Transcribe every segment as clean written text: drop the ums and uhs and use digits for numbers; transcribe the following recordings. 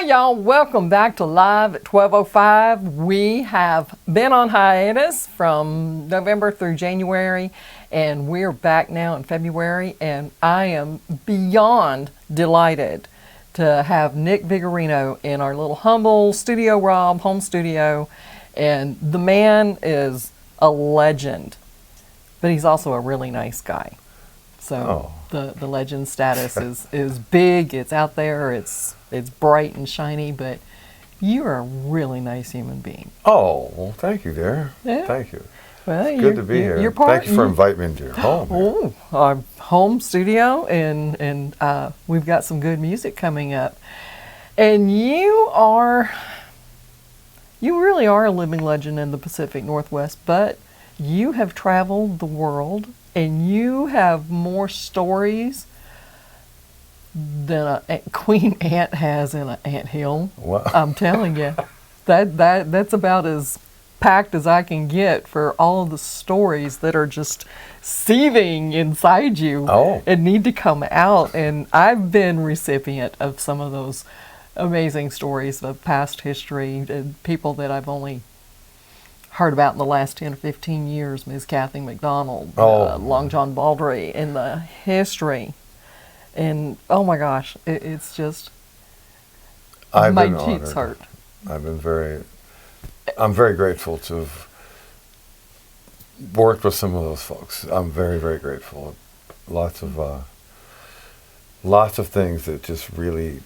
Y'all, welcome back to Live at 12:05. We have been on hiatus from November through January, and we're back now in February, and I am beyond delighted to have Nick Vigarino in our little humble Studio Rob home studio, and the man is a legend, but he's also a really nice guy. So the legend status is big, it's out there, it's bright and shiny, but you're a really nice human being. Oh, well, thank you, dear. Yeah. Thank you. Well, it's good to be here. Thank you for inviting me into your home. Oh, our home studio, and we've got some good music coming up. And you really are a living legend in the Pacific Northwest, but you have traveled the world, and you have more stories than a queen ant has in an anthill. Wow. I'm telling you, that's about as packed as I can get for all of the stories that are just seething inside you and need to come out. And I've been recipient of some of those amazing stories of past history and people that I've only heard about in the last 10 or 15 years. Ms. Kathy McDonald, Long John Baldry, and the history. And oh my gosh, it's just my cheeks hurt. I'm very grateful to have worked with some of those folks. I'm very, very grateful. Lots of things that just really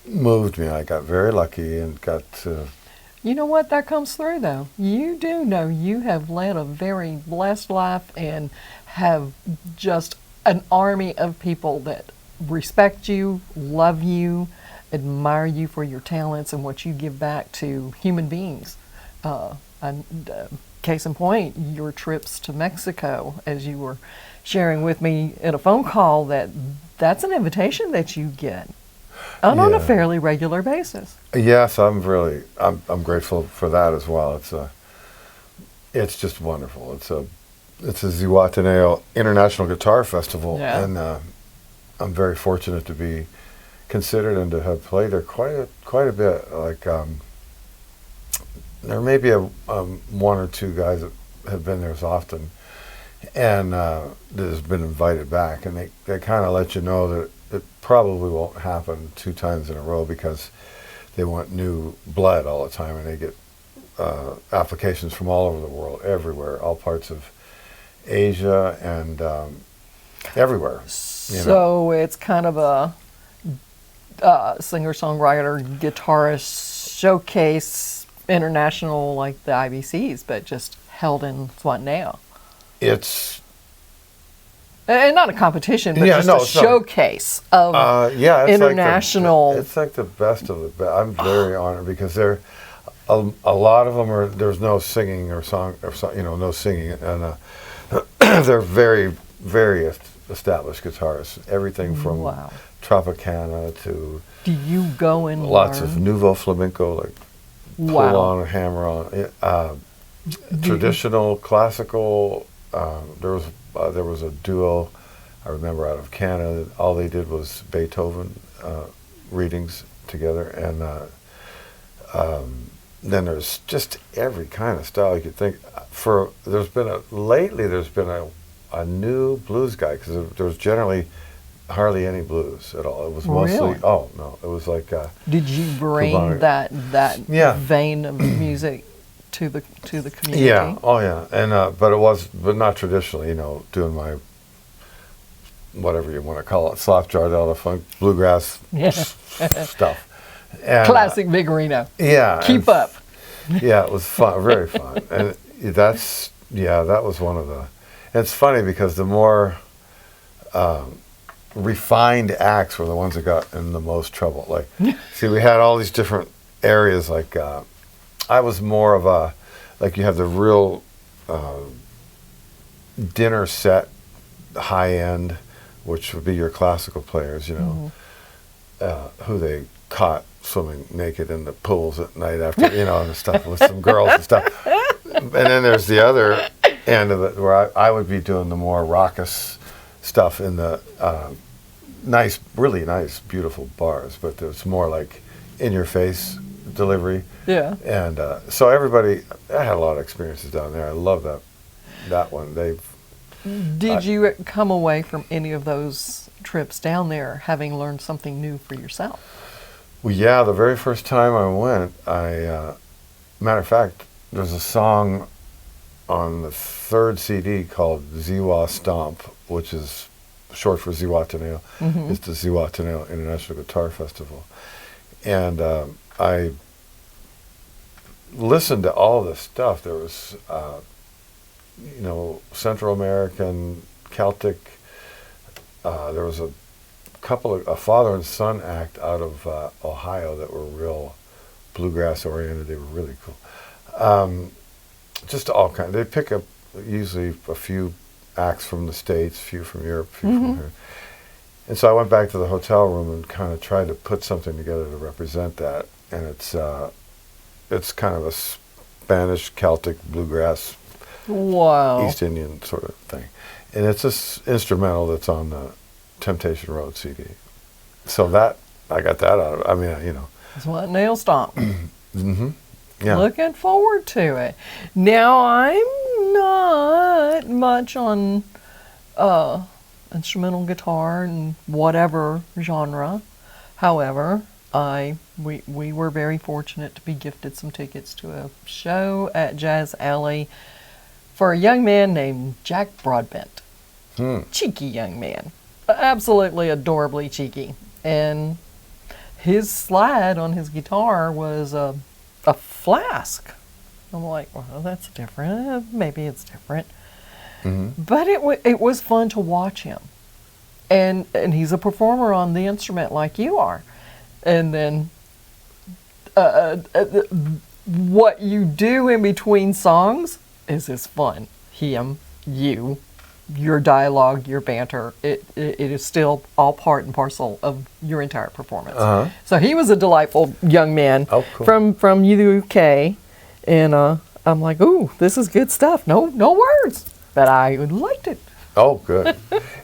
moved me. I got very lucky and got to. You know what? That comes through, though. You do know you have led a very blessed life and have just an army of people that respect you, love you, admire you for your talents and what you give back to human beings. Case in point, your trips to Mexico, as you were sharing with me in a phone call, that's an invitation that you get on a fairly regular basis. Yes, I'm grateful for that as well. It's just wonderful. It's a Zihuatanejo International Guitar Festival, and I'm very fortunate to be considered and to have played there quite a bit. Like there may be one or two guys that have been there as often, and that has been invited back, and they kind of let you know that it probably won't happen 2 times in a row because they want new blood all the time, and they get applications from all over the world, everywhere, all parts of Asia and everywhere. So it's kind of a singer-songwriter, guitarist showcase, international, like the IBCs, but just held in Swatnao. It's and not a competition, but just a showcase of international. It's like the best of the best. I'm very honored because a lot of them there's no singing or song, no singing, and they're very, very established guitarists. Everything from Tropicana to. Do you go and lots of nouveau flamenco, like pull on, hammer on, traditional, classical. There was a duo I remember out of Canada. All they did was Beethoven readings together, and then there's just every kind of style you could think. There's been a new blues guy, because there was generally hardly any blues at all. It was mostly it was like. Did you bring that vein of music to the community? Yeah, and but not traditionally. Doing my whatever you want to call it, soft Jardella funk, bluegrass stuff. And, classic Vigarino. Yeah, keep up. Yeah, it was fun, very fun, and that was one of the. It's funny because the more refined acts were the ones that got in the most trouble. Like, see, we had all these different areas. Like, I was more of you have the real dinner set, high end, which would be your classical players, who they caught swimming naked in the pools at night after, and stuff with some girls and stuff. And then there's the other end of it where I would be doing the more raucous stuff in the nice, really nice, beautiful bars, but it's more like in your face delivery. Yeah. And so everybody, I had a lot of experiences down there. I love that one. Did you come away from any of those trips down there having learned something new for yourself? Well, yeah, the very first time I went, matter of fact, there's a song on the third CD called Ziwa Stomp, which is short for Zihuatanejo. Mm-hmm. It's the Zihuatanejo International Guitar Festival. And I listened to all this stuff. There was, Central American, Celtic. There was a father and son act out of Ohio that were real bluegrass oriented. They were really cool. Just all kinds. They pick up usually a few acts from the States, a few from Europe, a few from here. And so I went back to the hotel room and kind of tried to put something together to represent that. And it's kind of a Spanish Celtic bluegrass, Wow. East Indian sort of thing. And it's this instrumental that's on the Temptation Road CD. So that, I got that out of it. I mean, That's what nail stomp. Yeah. Looking forward to it. Now, I'm not much on instrumental guitar and whatever genre. However, we were very fortunate to be gifted some tickets to a show at Jazz Alley for a young man named Jack Broadbent. Cheeky young man. Absolutely adorably cheeky. And his slide on his guitar was a flask. I'm like, well, that's different. Maybe it's different. But it was fun to watch him. And he's a performer on the instrument like you are. And then what you do in between songs is fun. Him, you, your dialogue, your banter, it is still all part and parcel of your entire performance. So he was a delightful young man from UK, and I'm like, ooh, this is good stuff. No words, but I liked it. Oh, good.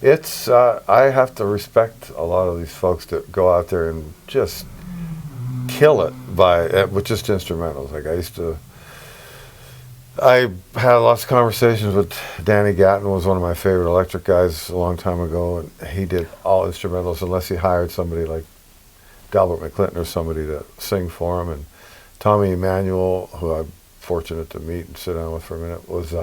It's I have to respect a lot of these folks that go out there and just kill it with just instrumentals. Like I had lots of conversations with Danny Gatton, was one of my favorite electric guys a long time ago, and he did all instrumentals unless he hired somebody like Delbert McClinton or somebody to sing for him. And Tommy Emmanuel, who I'm fortunate to meet and sit down with for a minute, was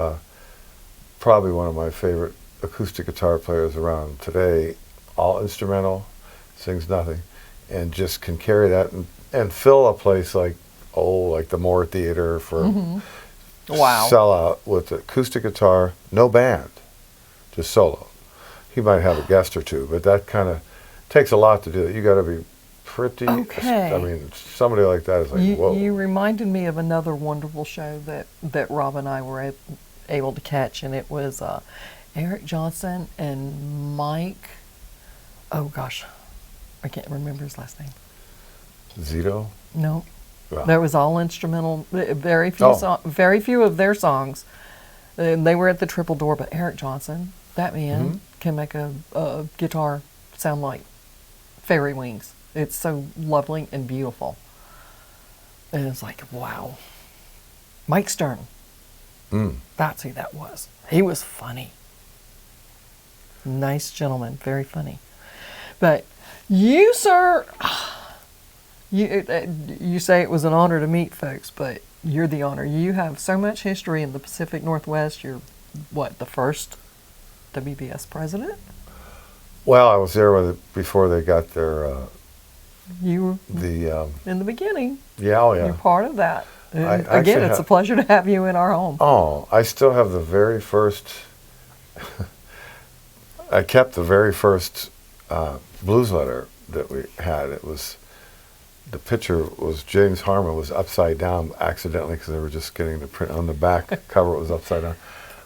probably one of my favorite acoustic guitar players around today. All instrumental, sings nothing, and just can carry that and fill a place like the Moore Theater for Wow. sell out with acoustic guitar, no band, just solo. He might have a guest or two, but that kind of takes a lot to do that. You got to be pretty. Okay. I mean, somebody like that is like, whoa. You reminded me of another wonderful show that Rob and I were able to catch, and it was Eric Johnson and Mike. Oh gosh, I can't remember his last name. Zito? No. Wow. There was all instrumental. Very few of their songs. They were at the Triple Door, but Eric Johnson, that man, can make a guitar sound like fairy wings. It's so lovely and beautiful. And it's like, wow. Mike Stern. That's who that was. He was funny. Nice gentleman, very funny. But you, sir, you say it was an honor to meet folks, but you're the honor. You have so much history in the Pacific Northwest. You're, the first WBS president? Well, I was there before they got their... You were in the beginning. Yeah, oh yeah. You're part of that. And I again, it's a pleasure to have you in our home. Oh, I still have the very first... I kept the very first blues letter that we had. It was... The picture was James Harmon was upside down accidentally because they were just getting the print on the back cover. It was upside down.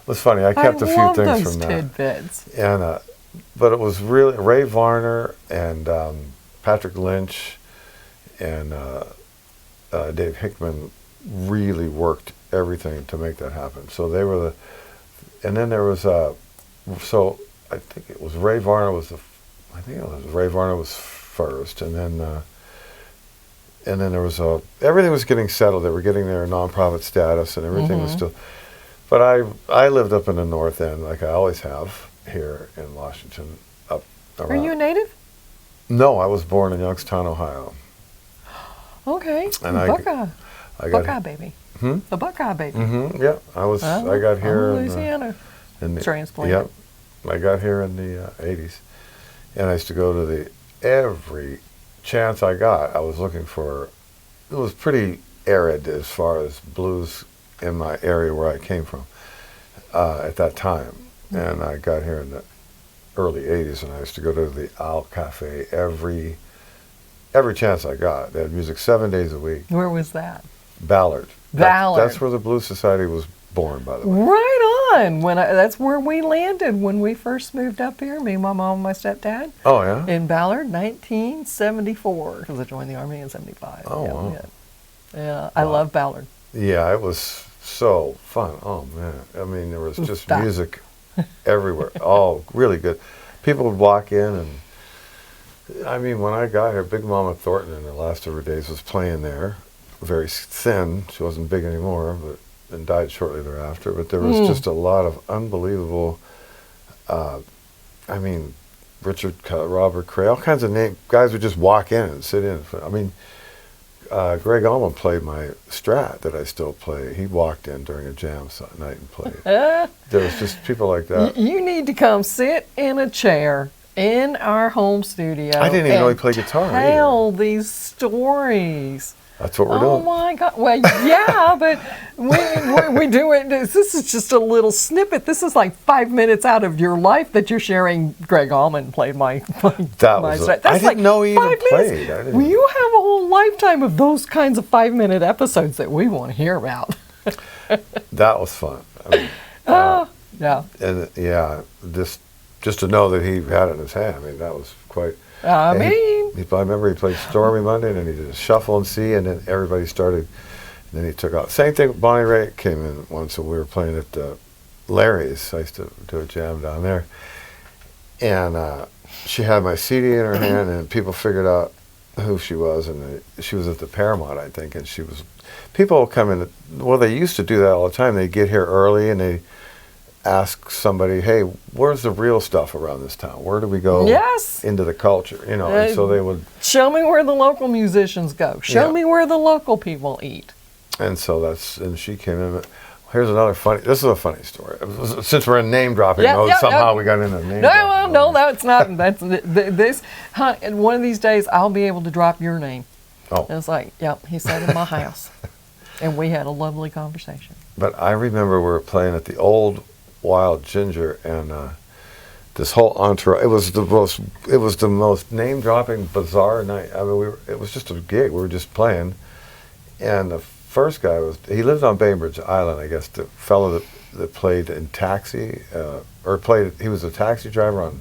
It was funny. I kept a few things from that. Tidbits. And but it was really Ray Varner and Patrick Lynch and Dave Hickman really worked everything to make that happen. So they were and then there was so I think it was Ray Varner was Ray Varner was first, and then and then there was everything was getting settled. They were getting their nonprofit status, and everything was still. But I lived up in the North End, like I always have here in Washington. Up around. Are you a native? No, I was born in Youngstown, Ohio. Okay. And I got Buckeye baby. A Buckeye baby. Yeah, I got here I'm Louisiana. in the Transplant. Yep, I got here in the '80s, and I used to go to every chance I got. I was looking for. It was pretty arid as far as blues in my area where I came from at that time, and I got here in the early '80s, and I used to go to the Owl Cafe every chance I got. They had music 7 days a week. Where was that? Ballard. Ballard. That's where the Blues Society was born, by the way. Right on. That's where we landed when we first moved up here. Me, my mom, and my stepdad. Oh yeah. In Ballard, 1974, because I joined the Army in '75. Oh wow. Yeah, I love Ballard. Yeah, it was so fun. Oh man, I mean there was just music everywhere. Oh, really good. People would walk in, and I mean when I got here, Big Mama Thornton in her last of her days was playing there. Very thin. She wasn't big anymore, but and died shortly thereafter. But there was just a lot of unbelievable. I mean, Robert Cray, all kinds of guys would just walk in and sit in. I mean, Greg Allman played my Strat that I still play. He walked in during a jam night and played. There was just people like that. You need to come sit in a chair in our home studio. I didn't even know he played guitar. Tell these stories. That's what we're Oh doing. my God! Well, yeah, but we do it. This is just a little snippet. This is like 5 minutes out of your life that you're sharing. Greg Allman played my Strat. I didn't know he even played. Well, you have a whole lifetime of those kinds of 5-minute episodes that we want to hear about. That was fun. I mean, yeah. And yeah, just to know that he had it in his hand. I mean, that was quite. I remember he played Stormy Monday, and then he did a shuffle and C, and then everybody started. And then he took off. Same thing. Bonnie Raitt came in once, and we were playing at Larry's. I used to do a jam down there, and she had my CD in her hand, and people figured out who she was, and she was at the Paramount, I think, and she was. People come in. Well, they used to do that all the time. They'd get here early, and they ask somebody, hey, where's the real stuff around this town? Where do we go into the culture? You know, and so they would... Show me where the local musicians go. Show me where the local people eat. And so and she came in. Here's another this is a funny story. Since we're in name dropping mode, somehow we got into name dropping. No, that's not. That's this. And one of these days, I'll be able to drop your name. Oh. And it's like, yep, he sat in my house. And we had a lovely conversation. But I remember we were playing at the old Wild Ginger, and this whole entourage. It was the most name-dropping, bizarre night. I mean, it was just a gig. We were just playing, and the first guy he lived on Bainbridge Island, I guess. The fellow that played in Taxi, he was a taxi driver on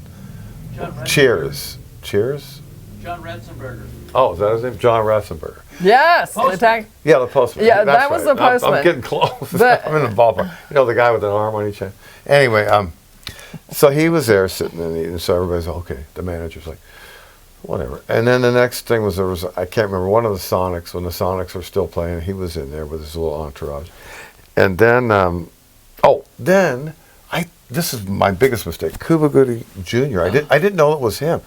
Cheers. John Ratzenberger. Oh, is that his name? John Ratzenberger. Yes. Yeah, the postman. Yeah, that's that was right. the postman. I'm getting close. I'm in the ballpark. You know, the guy with an arm on each hand. Anyway, so he was there sitting and eating, so everybody's like, okay. The manager's like, whatever. And then the next thing was I can't remember, one of the Sonics, when the Sonics were still playing, he was in there with his little entourage. And then, this is my biggest mistake, Cuba Gooding Jr. I didn't know it was him.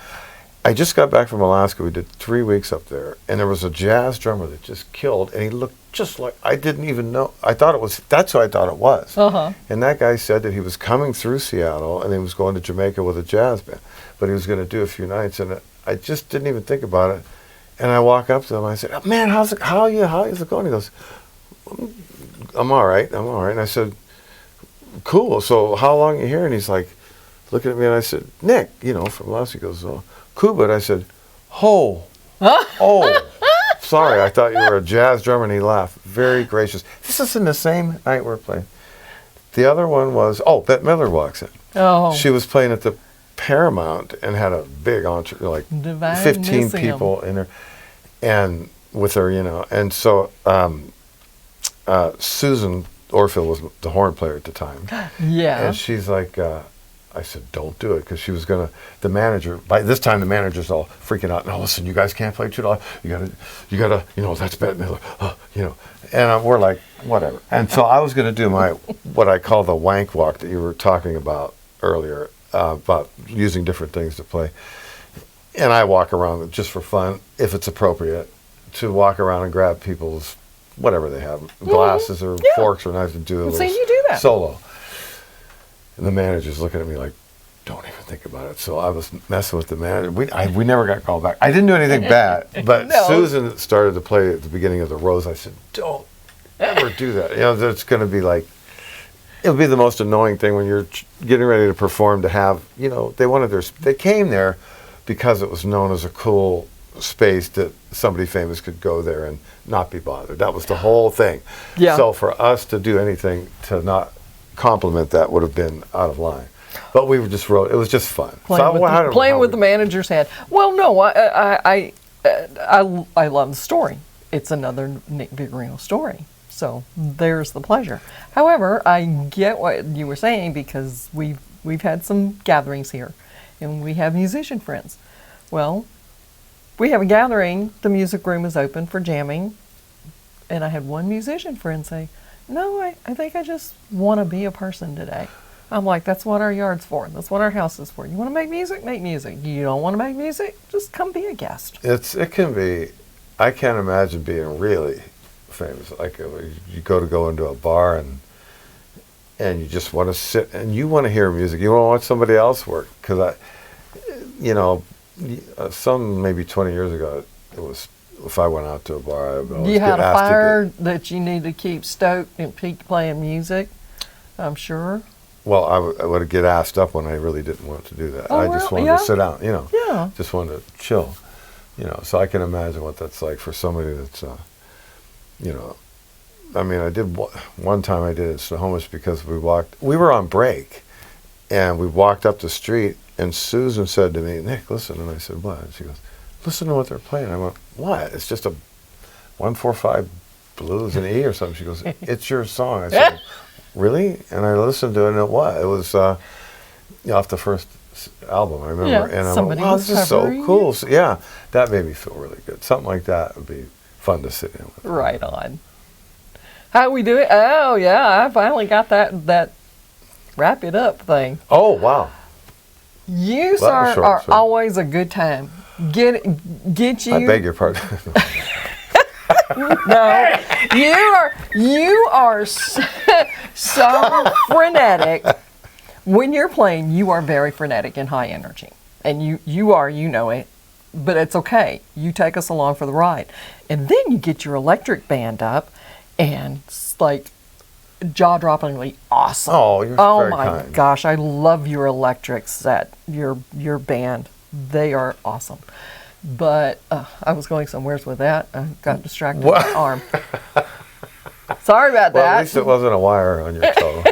I just got back from Alaska. We did 3 weeks up there, and there was a jazz drummer that just killed, and he looked just like, I didn't even know. That's who I thought it was. And that guy said that he was coming through Seattle, and he was going to Jamaica with a jazz band, but he was going to do a few nights, and I just didn't even think about it. And I walk up to him, I said, oh, man, how is it going? He goes, I'm all right. And I said, cool, so how long are you here? And he's like, looking at me, and I said, Nick, from Alaska. He goes, Cuba. And I said, oh, sorry, I thought you were a jazz drummer. And he laughed. Very gracious. This is in the same night we're playing. The other one was, Bette Midler walks in. Oh. She was playing at the Paramount and had a big entourage, like Divine 15 Museum. people in her, and with her, and so Susan Orfield was the horn player at the time. Yeah. And she's like, I said, don't do it, because she was going to, the manager, by this time the manager's all freaking out. No, listen, you guys can't play too loud. You gotta, that's bad. And they're like, oh, and we're like, whatever. And so I was going to do what I call the wank walk that you were talking about earlier, about using different things to play. And I walk around just for fun, if it's appropriate, to walk around and grab people's, whatever they have, glasses or forks or knives, and do a little you do that. solo. And the manager's looking at me like, don't even think about it. So I was messing with the manager. We never got called back. I didn't do anything bad, but No. Susan started to play at the beginning of the Rose. I said, don't ever do that. It's going to be like, it'll be the most annoying thing when you're getting ready to perform, to have, they came there because it was known as a cool space that somebody famous could go there and not be bothered. That was the whole thing. Yeah. So for us to do anything to not compliment that would have been out of line. But we just wrote. It was just fun. Playing with the manager's hand. Well, no, I love the story. It's another Nick Vigarino story. So there's the pleasure. However, I get what you were saying, because we've had some gatherings here, and we have musician friends. Well, we have a gathering. The music room is open for jamming, and I had one musician friend say, no, I think I just want to be a person today. I'm like, that's what our yard's for. That's what our house is for. You want to make music? Make music. You don't want to make music? Just come be a guest. It can be, I can't imagine being really famous. Like you go into a bar and you just want to sit and you want to hear music. You want to watch somebody else work. Because some maybe 20 years ago, it was, if I went out to a bar, I would always You had get a asked fire that you need to keep stoked and keep playing music, I'm sure. Well, I would get asked up when I really didn't want to do that. Oh, I just really? wanted Yeah. to sit down, Yeah. just wanted to chill, So I can imagine what that's like for somebody that's, I mean, I did one time I did it in Snohomish because we were on break, and we walked up the street, and Susan said to me, Nick, listen. And I said, what? And she goes, listen to what they're playing. I went, what? It's just a 1-4-5 blues and E or something. She goes, it's your song. I said, really? And I listened to it, and it was off the first album, I remember. Yeah, and I went, somebody wow, was this is so covering cool. So, yeah, that made me feel really good. Something like that would be fun to sit in with. Right on. How we do it? Oh, yeah, I finally got that wrap it up thing. Oh, wow. You, Well, that was sir, short, are so- always a good time. Get you. I beg your pardon. No, you are so frenetic. When you're playing, you are very frenetic and high energy, and you know it. But it's okay. You take us along for the ride, and then you get your electric band up, and it's like jaw-droppingly awesome. Oh, you're Oh very my kind. gosh, I love your electric set. Your band, they are awesome. But I was going somewheres with that. I got distracted with my arm. Sorry about Well, that. at least it wasn't a wire on your toe.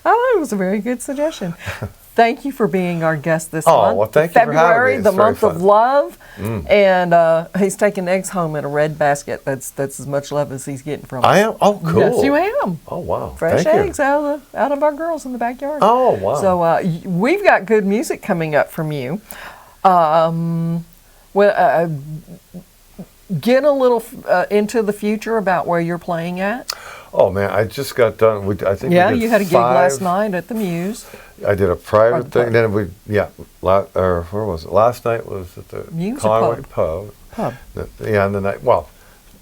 Oh, it was a very good suggestion. Thank you for being our guest this Oh, month. well, thank you for having me. February, It's the very month of fun. love, and he's taking eggs home in a red basket. That's as much love as he's getting from us. I am? Oh, cool. Yes, you am. Oh, wow. Fresh Thank eggs you. out of our girls in the backyard. Oh, wow. So we've got good music coming up from you. Get a little into the future about where you're playing at. Oh, man, I just got done. I think Yeah, we did you had a gig 5. last night at the Muse. I did a Or private the thing. Then where was it? Last night was at the Muse or Conway Pub. Pub. Yeah, and the night,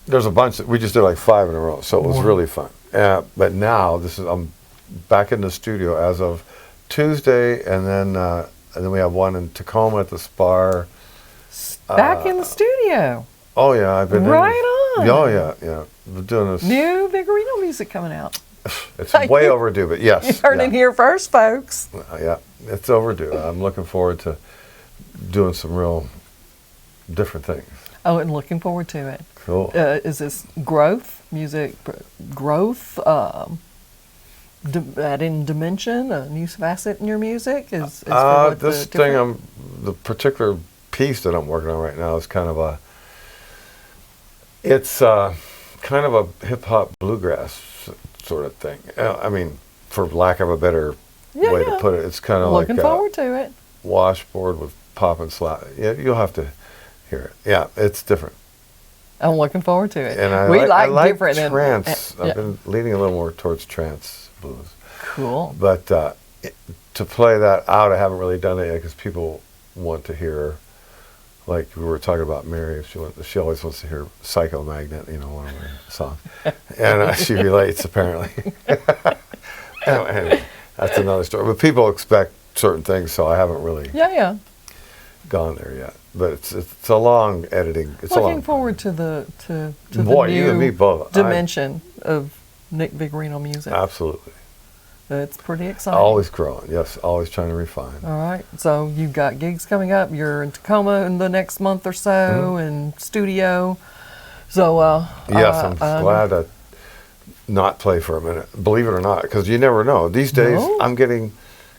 there's a bunch we just did like 5 in a row, so it was really fun. But now I'm back in the studio as of Tuesday, and then we have one in Tacoma at the Spar. Back in the studio. Oh yeah, I've been Right on. Oh yeah. We're doing this. New Vigarino music coming out. It's way overdue, but yes. You heard yeah. it here first, folks. Yeah, it's overdue. I'm looking forward to doing some real different things. Oh, and looking forward to it. Cool. Is this music growth, adding dimension, a new facet in your music? Is for what this the thing, different- the particular piece that I'm working on right now is kind of it's kind of a hip hop bluegrass sort of thing. I mean, for lack of a better way to put it. It's kind of like Looking forward to it. washboard with pop and slap. Yeah, you'll have to hear it. Yeah, it's different. I'm looking forward to it. And I like different trance. and I've been leaning a little more towards trance blues. cool. But to play that out, I haven't really done it yet because people want to hear, like we were talking about Mary. She always wants to hear Psycho Magnet, one of her songs. And she relates, apparently. Anyway, that's another story. But people expect certain things, so I haven't really gone there yet. But it's a long editing. It's Looking forward to the Boy, new you and me both. dimension of Nick Vigarino music. Absolutely. It's pretty exciting. Always growing. Yes, always trying to refine. All right. So you've got gigs coming up. You're in Tacoma in the next month or so, and studio. So yes, I'm glad to not play for a minute. Believe it or not, because you never know. These days, I'm getting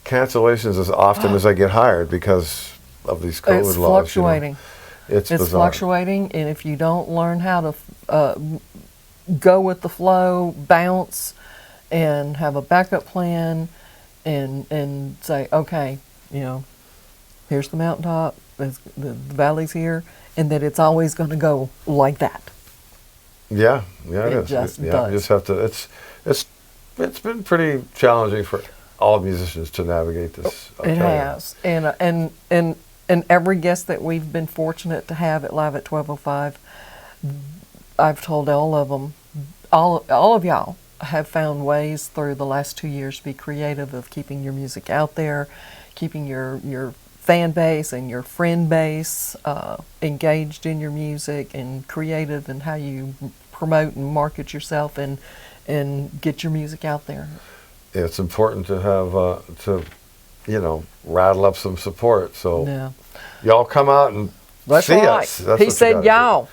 cancellations as often as I get hired because of these COVID it's laws. Fluctuating. It's bizarre. Fluctuating, and if you don't learn how to go with the flow, bounce, and have a backup plan, and say, okay, here's the mountaintop, the valley's here, and that it's always going to go like that. Yeah, it is. Just You does. just have to. It's been pretty challenging for all musicians to navigate this. It has, and every guest that we've been fortunate to have at Live at 1205, I've told all of them, all of y'all have found ways through the last 2 years to be creative of keeping your music out there, keeping your fan base and your friend base engaged in your music and creative in how you promote and market yourself and get your music out there. It's important to have rattle up some support. So y'all come out and see us. That's He what said you y'all.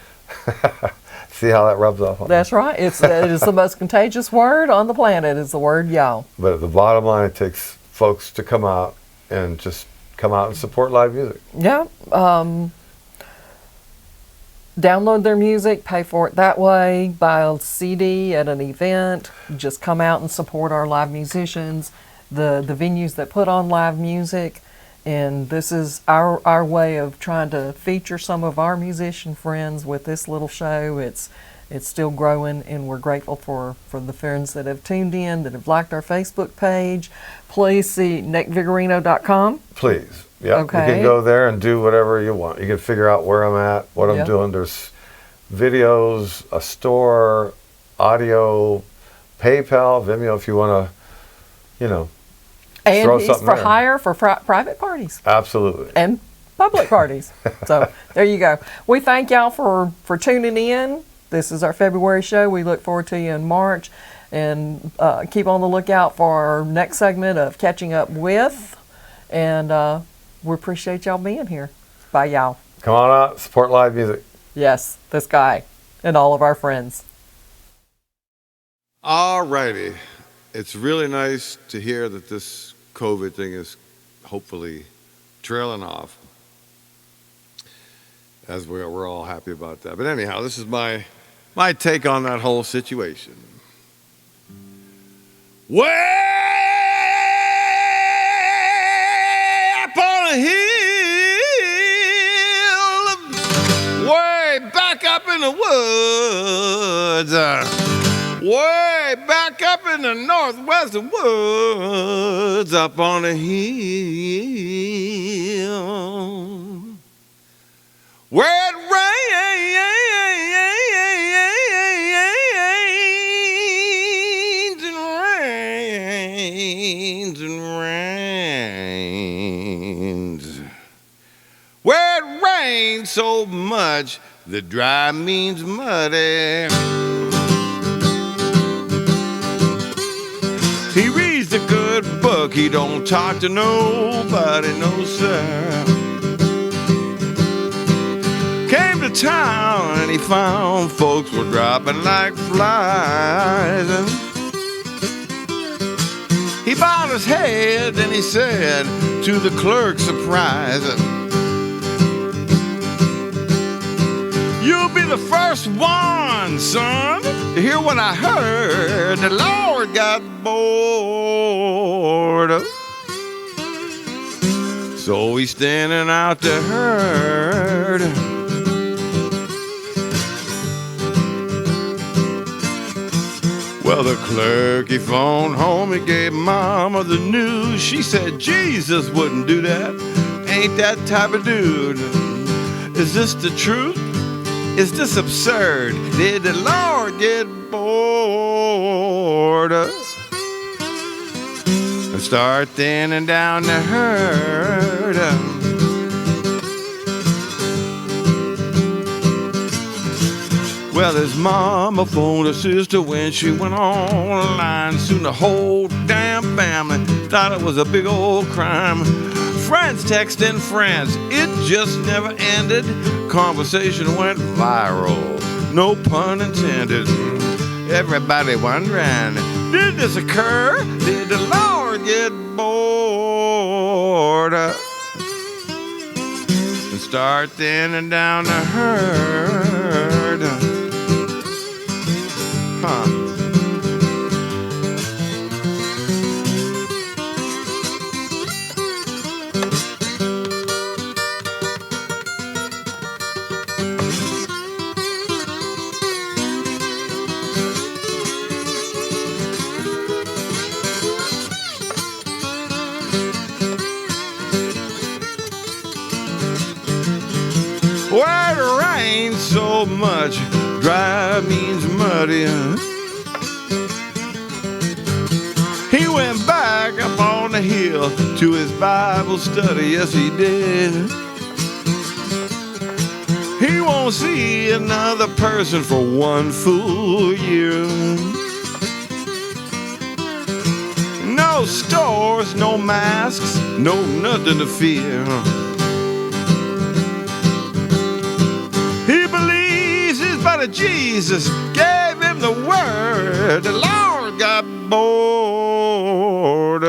See how that rubs off on That's right. It is the most contagious word on the planet is the word y'all. But at the bottom line, it takes folks to come out and just come out and support live music. Yeah. Download their music, pay for it that way, buy a CD at an event, just come out and support our live musicians, the venues that put on live music. And this is our way of trying to feature some of our musician friends with this little show. It's still growing, and we're grateful for the friends that have tuned in, that have liked our Facebook page. Please see nickvigarino.com. Please. Yeah. Okay. You can go there and do whatever you want. You can figure out where I'm at, what I'm doing. There's videos, a store, audio, PayPal, Vimeo if you want to, And throw he's something for there. hire for private parties. Absolutely. And public parties. So there you go. We thank y'all for tuning in. This is our February show. We look forward to you in March. And keep on the lookout for our next segment of Catching Up With. And we appreciate y'all being here. Bye, y'all. Come on out, support live music. Yes, this guy and all of our friends. All righty. It's really nice to hear that this COVID thing is hopefully trailing off, as we're all happy about that. But anyhow, this is my take on that whole situation. Way up on a hill, way back up in the woods, way back up in the northwestern woods, up on a hill, where it rains and rains and rains, where it rains so much the dry means muddy. He reads a good book, he don't talk to nobody, no sir. Came to town and he found folks were dropping like flies. And he bowed his head and he said to the clerk, surprised, "You'll be the first one, son, to hear what I heard. The Lord got bored So he's standing out to herd. Well, the clerk, he phoned home, he gave Mama the news. She said, Jesus wouldn't do that. Ain't that type of dude. Is this the truth? Is this absurd? Did the Lord get bored? And start thinning down the herd. Well, his mama phoned her sister when she went online. Soon the whole damn family thought it was a big old crime. Friends texting friends, it just never ended. Conversation went viral, no pun intended. Everybody wondering, did this occur? Did the Lord get bored? And start thinning down the herd. Huh. Where it rains so much, dry means muddy. He went back up on the hill to his Bible study, yes he did. He won't see another person for one full year. No stores, no masks, no nothing to fear. He believes his buddy Jesus gave him the word. The Lord got bored.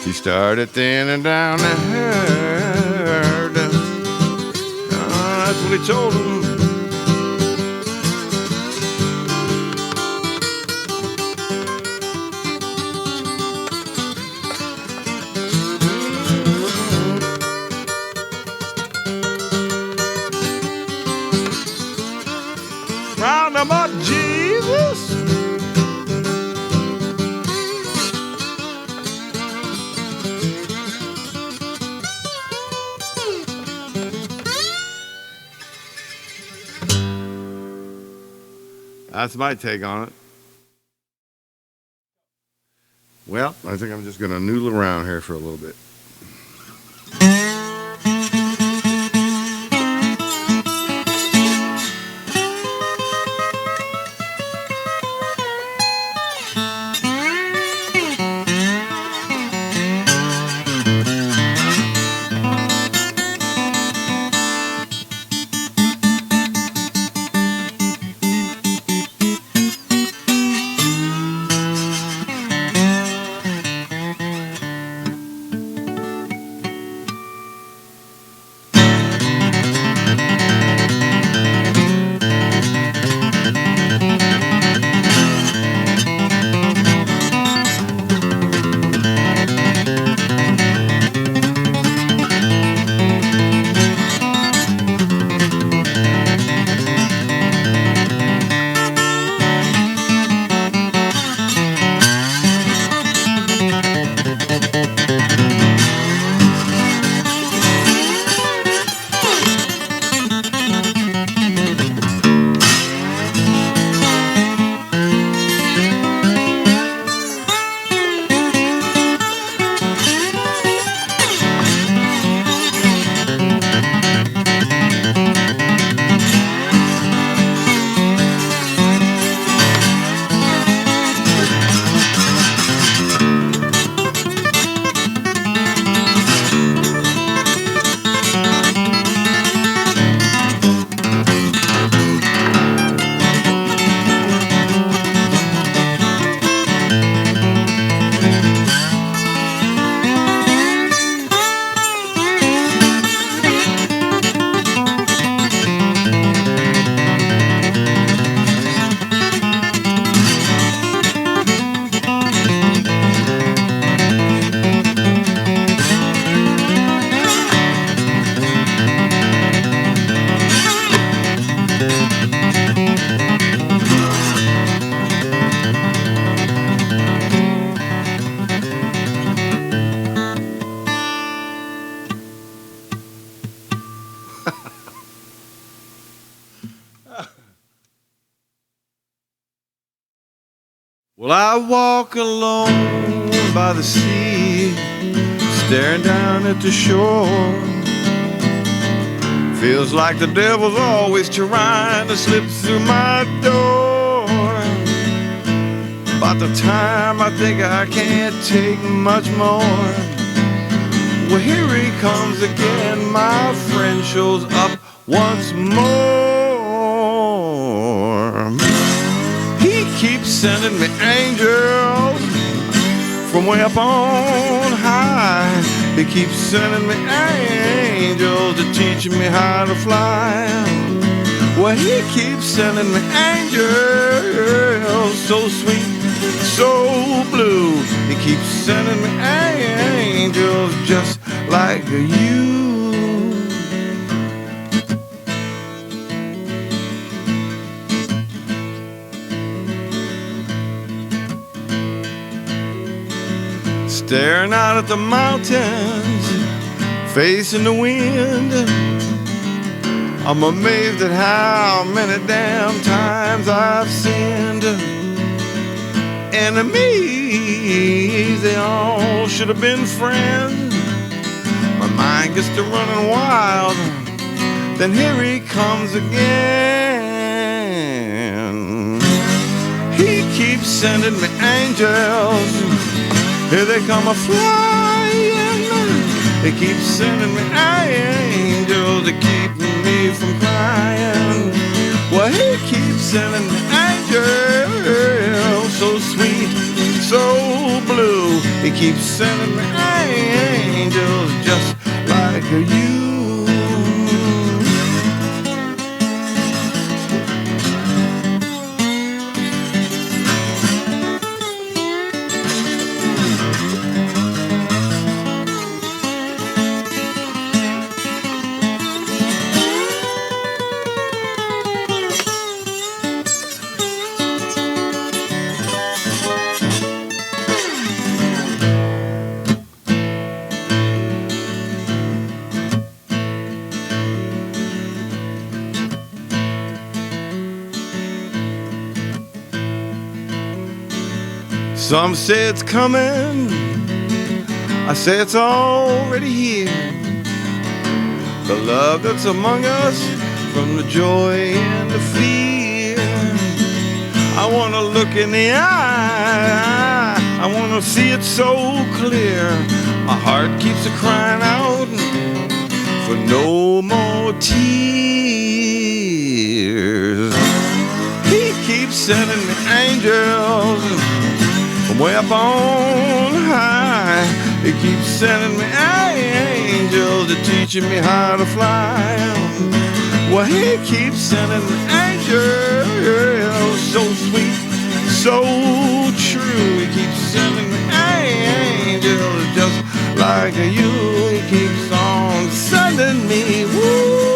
He started thinning down the herd. That's what he told him. Round about Jesus. That's my take on it. Well, I think I'm just going to noodle around here for a little bit. Well, I walk alone by the sea, staring down at the shore. Feels like the devil's always trying to slip through my door. About the time I think I can't take much more, well, here he comes again. My friend shows up once more. He keeps sending me angels from way up on high. He keeps sending me angels to teach me how to fly. Well, he keeps sending me angels so sweet, so blue. He keeps sending me angels just like you. Staring out at the mountains, facing the wind, I'm amazed at how many damn times I've sinned. Enemies, they all should have been friends. My mind gets to running wild, then here he comes again. He keeps sending me angels. Here they come a-flying. They keep sending me angels to keep me from crying. Well, he keeps sending me angels so sweet, so blue. He keeps sending me angels just like you. Some say it's coming, I say it's already here. The love that's among us, from the joy and the fear. I wanna look in the eye, I wanna see it so clear. My heart keeps crying out for no more tears. He keeps sending me angels from way up on high. He keeps sending me angels to teaching me how to fly. Well, he keeps sending me angels so sweet, so true. He keeps sending me angels just like you. He keeps on sending me. Woo.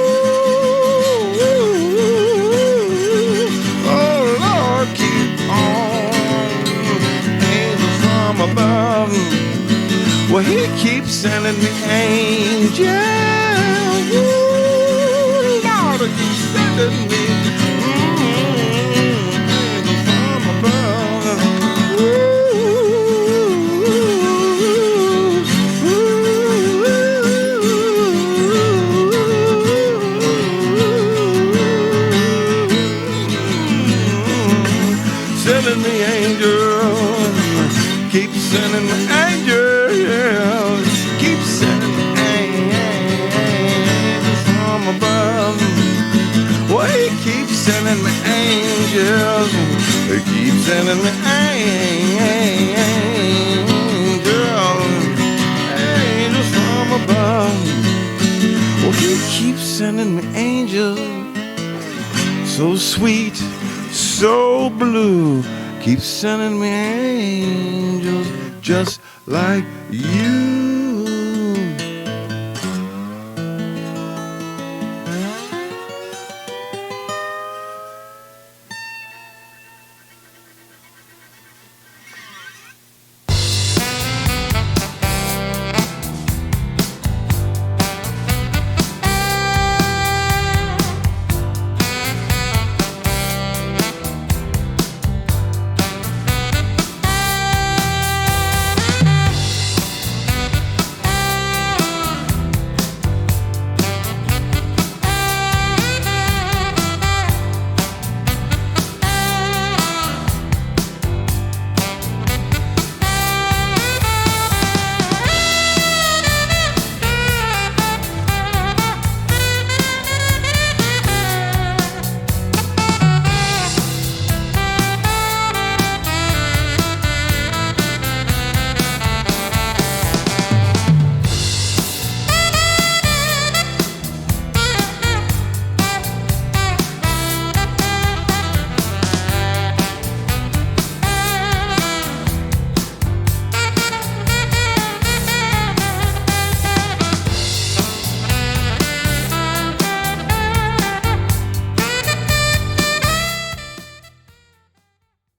Oh, Lord, keep on. Above. Well, he keeps sending me angels. Ooh, Lord, he keeps sending me angels from above. Sending me angels. Keep sending me angels. Keep sending me angels from above. Well, he keeps sending me angels. He keeps sending me angels from above. Well, he keeps sending me angels so sweet, so blue. Keep sending me angels just like you.